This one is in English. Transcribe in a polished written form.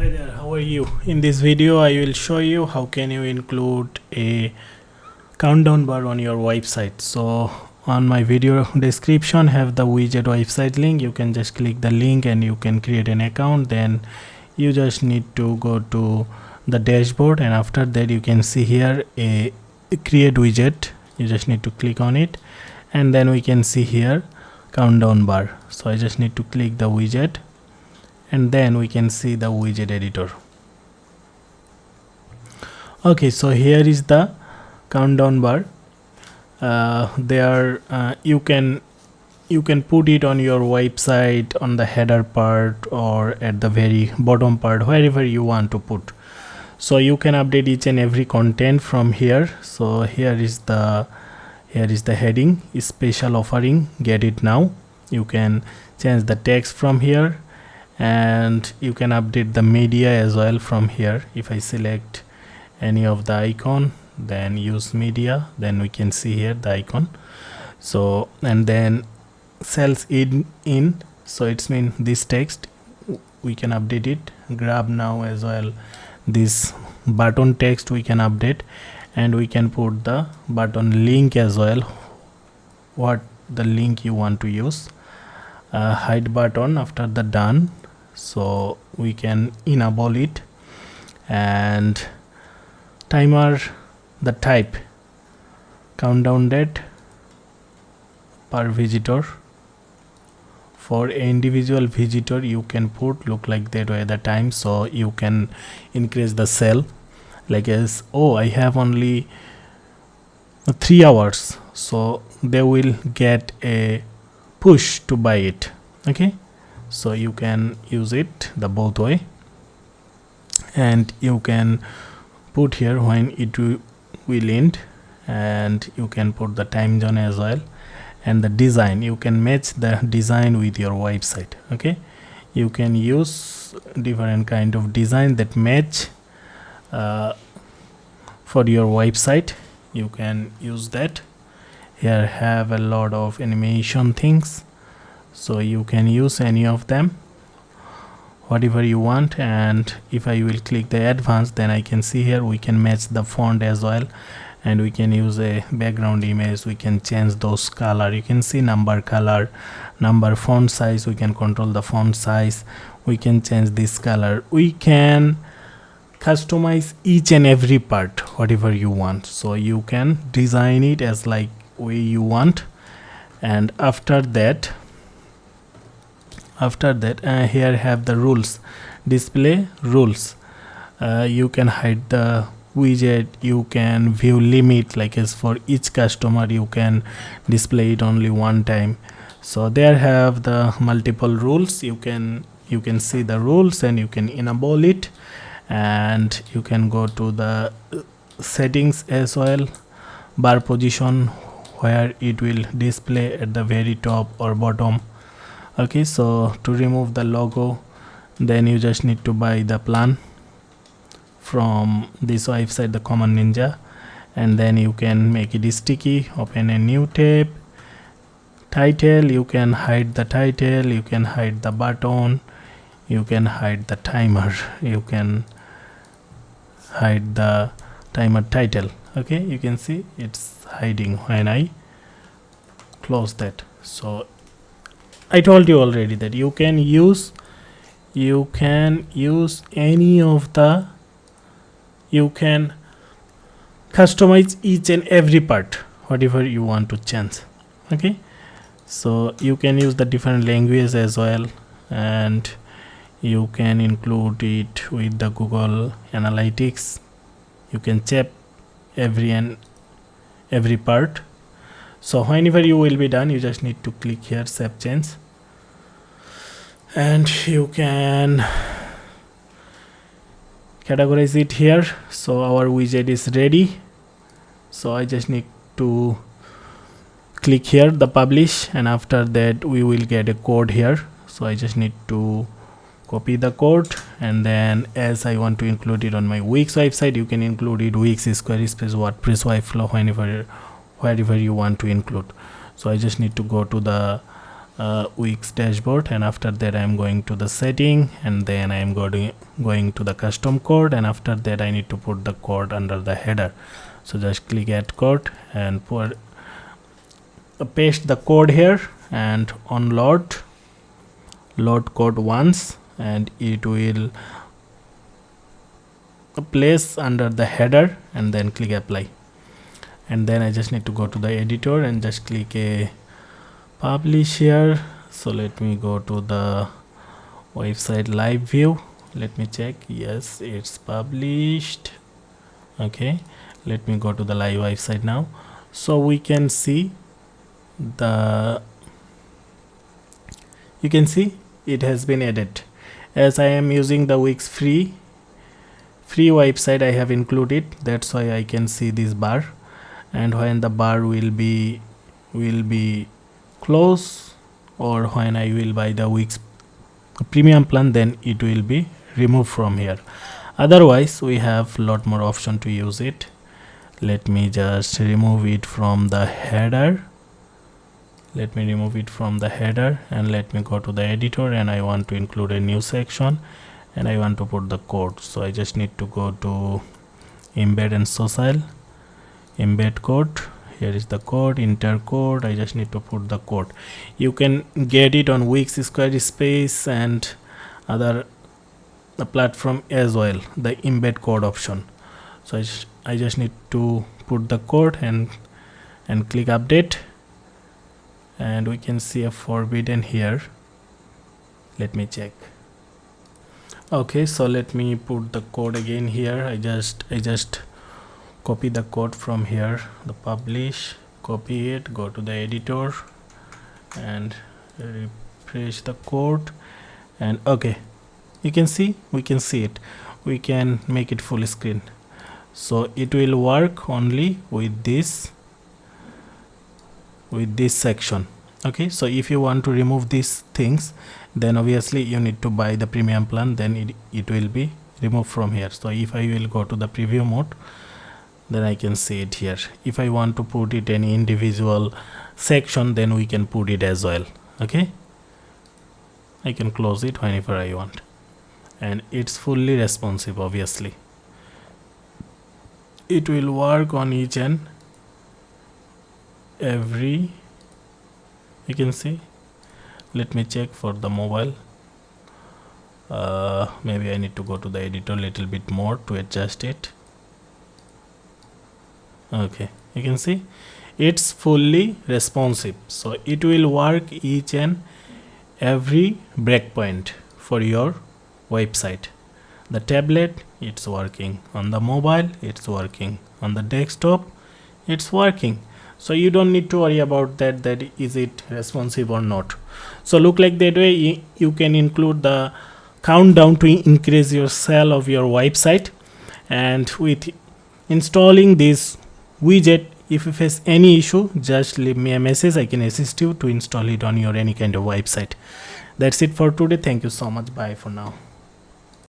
Hi there, how are you? In this video I will show you how can you include a countdown bar on your website. So on my video description have the widget website link. You can just click the link and you can create an account. Then you just need to go to the dashboard, and after that you can see here a create widget. You just need to click on it, and then we can see here countdown bar. So I just need to click the widget, and then we can see the widget editor. Okay, so here is the countdown bar. You can put it on your website, on the header part, or at the very bottom part, wherever you want to put. So you can update each and every content from here. So here is the heading, special offering, get it now. You can change the text from here, and you can update the media as well from here. If I select any of the icon, then use media, then we can see here the icon. So and then cells in so it's mean this text we can update it. Grab now as well, this button text we can update, and we can put the button link as well, what the link you want to use. Hide button after the done, so we can enable it. And timer, the type, countdown date per visitor. For individual visitor you can put look like that way the time, so you can increase the cell like as I have only 3 hours, so they will get a push to buy it. Okay, so you can use it the both way, and you can put here when it will end, and you can put the time zone as well. And the design, you can match the design with your website. Okay, you can use different kind of design that match for your website. You can use that. Here have a lot of animation things, so you can use any of them, whatever you want. And if I will click the advanced, then I can see here we can match the font as well, and we can use a background image. We can change those color. You can see number, color, number, font size. We can control the font size. We can change this color. We can customize each and every part whatever you want, so you can design it as like way you want. And after that here have the rules, display rules. You can hide the widget, you can view limit, like as for each customer you can display it only one time. So there have the multiple rules. You can see the rules, and you can enable it, and you can go to the settings as well, bar position, where it will display at the very top or bottom. Okay, so to remove the logo, then you just need to buy the plan from this website, the Common Ninja, and then you can make it sticky. Open a new tab. Title, you can hide the title, you can hide the button, you can hide the timer, you can hide the timer title. Okay, you can see it's hiding when I close that. So I told you already that you can use any of the, you can customize each and every part whatever you want to change. Okay, so you can use the different languages as well, and you can include it with the Google Analytics. You can check every part. So whenever you will be done, you just need to click here save change, and you can categorize it here. So our widget is ready, so I just need to click here the publish, and after that we will get a code here. So I just need to copy the code, and then as I want to include it on my Wix website, you can include it Wix, Squarespace, WordPress, Webflow, wherever you want to include. So I just need to go to the Wix dashboard, and after that I am going to the setting, and then I am going to the custom code, and after that I need to put the code under the header. So just click add code and paste the code here, and on load code once, and it will place under the header, and then click apply. And then I just need to go to the editor and just click a publish here. So let me go to the website live view. Let me check. Yes, it's published. Okay, let me go to the live website now. So we can see you can see it has been added. As I am using the Wix free website, I have included, that's why I can see this bar, and when the bar will be close, or when I will buy the Wix premium plan, then it will be removed from here. Otherwise we have lot more option to use it. Let me just remove it from the header. Let me remove it from the header, and let me go to the editor, and I want to include a new section, and I want to put the code. So I just need to go to embed and social, embed code. Here is the code, enter code. I just need to put the code. You can get it on Wix, Squarespace, and other platform as well, the embed code option. So I just need to put the code and click update, and we can see a forbidden here. Let me check. Okay, so let me put the code again here. I just copy the code from here, the publish, copy it, go to the editor and refresh the code, and okay, you can see, we can see it. We can make it full screen. So it will work only with this section. Okay, so if you want to remove these things, then obviously you need to buy the premium plan, then it will be removed from here. So if I will go to the preview mode, then I can see it here. If I want to put it any individual section, then we can put it as well. Okay, I can close it whenever I want, and it's fully responsive. Obviously it will work on each and every, you can see. Let me check for the mobile. Maybe I need to go to the editor a little bit more to adjust it. Okay, you can see it's fully responsive, so it will work each and every breakpoint for your website. The tablet, it's working. On the mobile, it's working. On the desktop, it's working. So you don't need to worry about that is it responsive or not. So look like that way you can include the countdown to increase your sale of your website. And with installing this widget, if you face any issue, just leave me a message. I can assist you to install it on your any kind of website. That's it for today. Thank you so much. Bye for now.